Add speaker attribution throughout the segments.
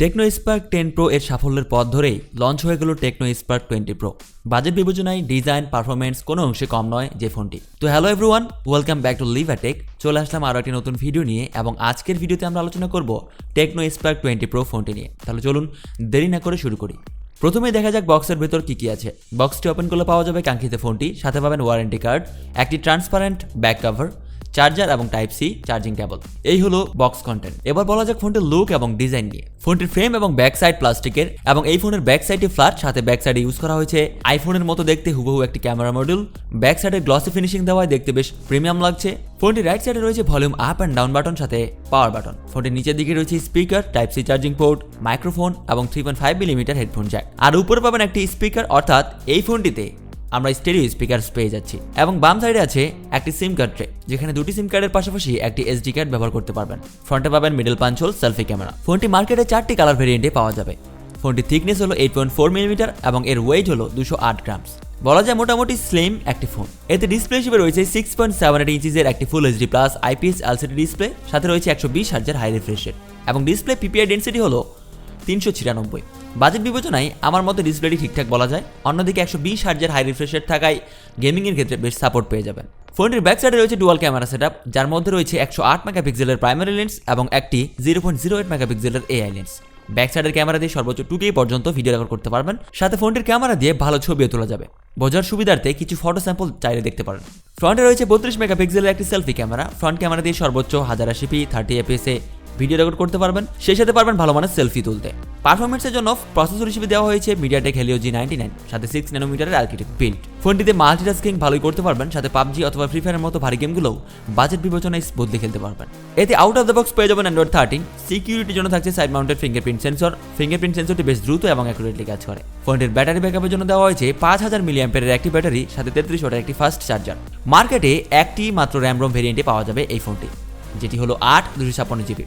Speaker 1: Tecno Spark 10 pro এর সাফল্যের পথ ধরেই লঞ্চ হয়ে গেল টেকনো স্পার্ক 20 প্রো। বাজেট বিবেচনায় ডিজাইন পারফরমেন্স কোনো অংশে কম নয় যে ফোনটি। তো hello everyone, welcome back to live tech. চলে আসলাম আরও একটি নতুন ভিডিও নিয়ে এবং আজকের ভিডিওতে আমরা আলোচনা করব টেকনো স্পার্ক 20 প্রো ফোনটি নিয়ে। তাহলে চলুন দেরি না করে শুরু করি। প্রথমে দেখা যাক বক্সের ভেতর কি আছে। বক্সটি ওপেন করলে পাওয়া যাবে কাঙ্ক্ষিত ফোনটি, সাথে পাবেন ওয়ারেন্টি কার্ড, একটি ট্রান্সপারেন্ট ব্যাক কভার, চার্জার এবং টাইপ সি চার্জিং কেবল। এই হলো বক্স কন্টেন্ট। এবার বলা যাক ফোনটির লুক এবং ডিজাইন নিয়ে। ফোনটির ফ্রেম এবং ব্যাক সাইড প্লাস্টিকের এবং এই ফোনের ব্যাক সাইডটি ফ্ল্যাট, সাথে ব্যাক সাইডে ইউজ করা হয়েছে আইফোনের মতো দেখতে হুবহু একটি ক্যামেরা মডিউল। ব্যাক সাইডে গ্লসি ফিনিশিং দেওয়ায় দেখতে বেশ প্রিমিয়াম লাগছে। ফোনটির রাইট সাইডে রয়েছে volume up and down button, সাথে পাওয়ার বাটন। ফোনটির নিচের দিকে রয়েছে speaker, type C charging port, microphone এবং 3.5 মিলিমিটার হেডফোন জ্যাক। আর উপরে পাবেন একটি স্পিকার, অর্থাৎ এই ফোনটিতে আমরা স্টেরিও স্পিকার পেয়ে যাচ্ছি। এবং বাম সাইডে আছে একটি সিম কার্ড ট্রে, যেখানে দুটি সিম কার্ডের পাশাপাশি একটি এসডি কার্ড ব্যবহার করতে পারবেন। ফ্রন্টে পাবেন middle punch whole selfie camera. ফোনটি মার্কেটে 4টি কালার ভেরিয়েন্টে পাওয়া যাবে। ফোনটির থিকনেস হলো 8.4 মিলিমিটার এবং এর ওয়েট হলো 208 গ্রামস। বলা যায় মোটামুটি স্লিম একটি ফোন। এতে ডিসপ্লে হিসেবে রয়েছে 6.78 ইঞ্চিজের একটি full HD plus IPS LCD display, সাথে রয়েছে 120 হার্টজের হাই রিফ্রেশের এবং ডিসপ্লে পিপিআই ডেন্সিটি হলো 396। বাজেট বিবেচনায় আমার মতে ডিসপ্লেটি ঠিকঠাক বলা যায়। অন্যদিকে 120 হার্টজের হাই রিফ্রেশের থাকায় গেমিংয়ের ক্ষেত্রে বেশ সাপোর্ট পেয়ে যাবেন। ফোনটির ব্যাক সাইডে রয়েছে ডুয়াল ক্যামেরা সেটআপ, যার মধ্যে রয়েছে 108 মেগাপিক্সেলের প্রাইমারি লেন্স এবং একটি 0.08 মেগাপিক্সেলের এআই লেন্স। ব্যাক সাইডের ক্যামেরা দিয়ে সর্বোচ্চ 2K পর্যন্ত ভিডিও রেকর্ড করতে পারবেন। সাথে ফোনটির ক্যামেরা দিয়ে ভালো ছবিও তোলা যাবে। বোঝার সুবিধার্থে কিছু ফটো স্যাম্পল চাইলে দেখতে পারেন। ফ্রন্টে রয়েছে 32 মেগাপিক্সেলের একটি সেলফি ক্যামেরা। ফ্রন্ট ক্যামেরা দিয়ে সর্বোচ্চ 1080p 30 fps ভিডিও রেকর্ড করতে পারবেন। সেই সাথে পারবেন ভালো মানের সেলফি তুলতে। পারফরমেন্সের জন্য প্রসেসর হিসেবে দেওয়া হয়েছে মিডিয়াটেক হেলিও G99, সাথে 6 ন্যানোমিটারের আর্কিটেক্ট বিল্ড। ফোনটিতে মাল্টিটাস্কিং ভালোই করতে পারবেন, সাথে পাবজি অথবা ফ্রি ফায়ারের মতো ভারী গেমগুলোও বাজেট বিবেচনায় স্মুথলি খেলতে পারবেন। এতে আউট অফ দ্য বক্স পেয়ে যাবেন অ্যান্ড্রয়েড 13। সিকিউরিটির জন্য থাকছে side mounted fingerprint sensor. Fingerprint সেন্সরটি বেশ দ্রুত এবং অ্যাকুরেটলি কাজ করে। ফোনটির ব্যাটারি ব্যাকআপের জন্য দেওয়া হয়েছে 5000 মিলিঅ্যাম্পিয়ারের একটি ব্যাটারি, সাথে 33 ওয়াটের একটি ফাস্ট চার্জার। মার্কেটে একটি মাত্র র্যাম রোম ভেরিয়েন্টে পাওয়া যাবে এই ফোনটি, যেটি হলো 8/256 GB।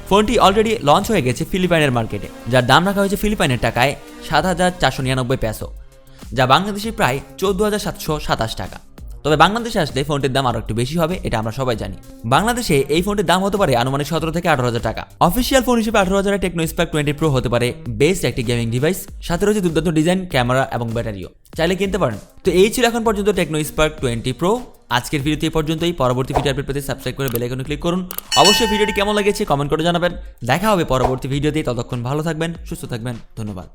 Speaker 1: ফোনটি অলরেডি লঞ্চ হয়ে গেছে ফিলিপাইনের মার্কেটে, যার দাম রাখা হয়েছে ফিলিপাইনের টাকায় 7,499 পেসো, যা বাংলাদেশে প্রায় 14,727 টাকা। তবে বাংলাদেশে আসলে ফোনটির দাম আরও একটু বেশি হবে, এটা আমরা সবাই জানি। বাংলাদেশে এই ফোনটির দাম হতে পারে আনুমানিক 17 থেকে 18,000 টাকা। অফিসিয়াল ফোন হিসেবে 18,000 টেকনো স্পার্ক 20 প্রো হতে পারে বেস্ট একটি গেমিং ডিভাইস। সাথে রয়েছে দুর্দান্ত ডিজাইন, ক্যামেরা এবং ব্যাটারিও, চাইলে কিনতে পারেন। তো এই ছিল এখন পর্যন্ত টেকনো স্পার্ক 20 প্রো। আজকের ভিডিওতে এই পর্যন্তই। পরবর্তী ভিডিও আপডেট পেতে সাবস্ক্রাইব করে বেল আইকনে ক্লিক করুন। অবশ্যই ভিডিওটি কেমন লেগেছে কমেন্ট করে জানাবেন। দেখা হবে পরবর্তী ভিডিওতে। ততক্ষণ ভালো থাকবেন, সুস্থ থাকবেন। ধন্যবাদ।